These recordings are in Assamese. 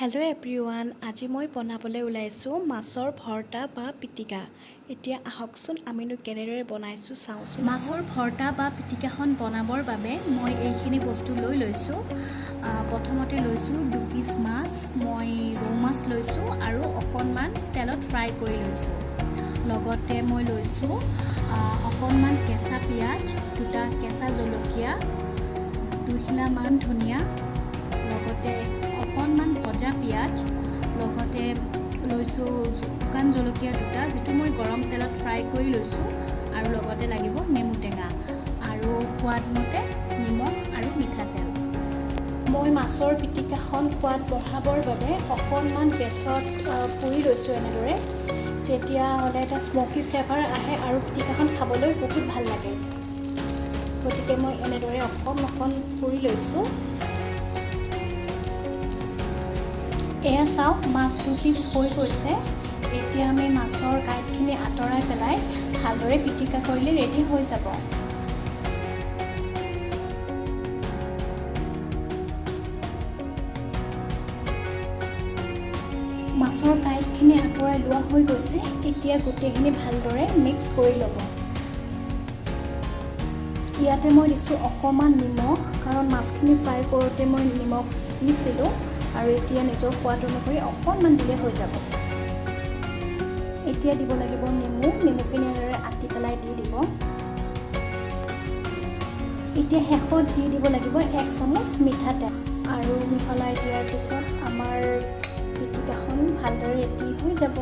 হেল্ল' এভৰিৱান, আজি মই বনাবলৈ ওলাইছোঁ মাছৰ ভৰ্তা বা পিটিকা। এতিয়া আহকচোন আমিনো কেনেদৰে বনাইছোঁ চাওঁচোন। মাছৰ ভৰ্তা বা পিটিকাখন বনাবৰ বাবে মই এইখিনি বস্তু লৈ লৈছোঁ। প্ৰথমতে লৈছোঁ 2 পিচ মাছ, মই ৰৌ মাছ লৈছোঁ আৰু অকণমান তেলত ফ্ৰাই কৰি লৈছোঁ। লগতে মই লৈছোঁ অকণমান কেঁচা পিঁয়াজ, 2টা কেঁচা জলকীয়া, 2 খিলামান ধনিয়া, লগতে অকণমান ভজা পিঁয়াজ, লগতে লৈছোঁ শুকান জলকীয়া 2টা, যিটো মই গৰম তেলত ফ্ৰাই কৰি লৈছোঁ, আৰু লগতে লাগিব নেমু টেঙা আৰু সোৱাদমতে নিমখ আৰু মিঠাতেল। মই মাছৰ পিটিকাখন সোৱাদ বঢ়াবৰ বাবে অকণমান গেছত পুৰি লৈছোঁ এনেদৰে। তেতিয়াহ'লে এটা স্মকি ফ্লেভাৰ আহে আৰু পিটিকাখন খাবলৈ বহুত ভাল লাগে। গতিকে মই এনেদৰে অকণ পুৰি লৈছোঁ। এয়া চাওক, মাছ 2 পিচ হৈ গৈছে। এতিয়া আমি মাছৰ কাঁইটখিনি আঁতৰাই পেলাই ভালদৰে পিটিকা কৰিলে ৰেডি হৈ যাব। মাছৰ কাঁইটখিনি আঁতৰাই লোৱা হৈ গৈছে। এতিয়া গোটেইখিনি ভালদৰে মিক্স কৰি ল'ব। ইয়াতে মই দিছোঁ অকণমান নিমখ, কাৰণ মাছখিনি ফ্ৰাই কৰোঁতে মই নিমখ দিছিলোঁ, আৰু এতিয়া নিজৰ সোৱাদ অনুসৰি অকণমান দিলে হৈ যাব। এতিয়া দিব লাগিব নেমুখিনি এনেদৰে আঁতি পেলাই দি দিব। এতিয়া শেষত দি দিব লাগিব 1 চামুচ মিঠাতেল, আৰু মিহলাই দিয়াৰ পিছত আমাৰ পিটিকাখন ভালদৰে ৰেডি হৈ যাব।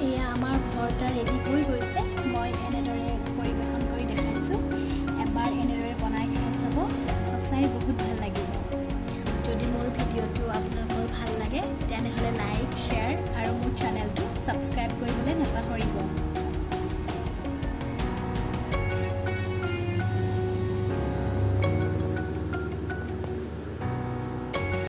এয়া আমাৰ ভৰ্তা ৰেডি হৈ গৈছে। মই এনেদৰে পৰিৱেশন কৰি দেখাইছোঁ। এবাৰ এনেদৰে বনাই খাই চাব, সঁচাই বহুত ভাল লাগিব। যদি মোৰ ভিডিঅ'টো আপোনালোকৰ ভাল লাগে তেনেহ'লে লাইক, শ্বেয়াৰ আৰু মোৰ চেনেলটো ছাবস্ক্ৰাইব কৰিবলৈ নাপাহৰিব।